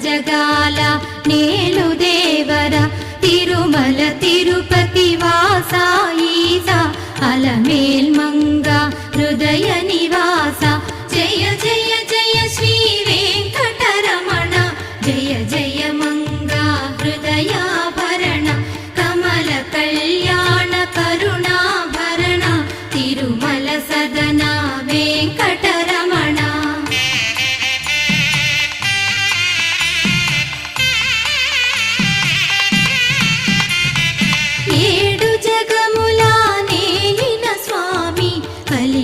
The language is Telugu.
జగాల నేలు దేవర తిరుమల తిరుపతి వాసా ఈసా అలమేల్ మంగ హృదయ నివాస జయ జయ జయ శ్రీ వెంకటరమణ జయ జయ మంగ హృదయాభరణ కమల కళ్యాణ కరుణాభరణ తిరుమల సదనా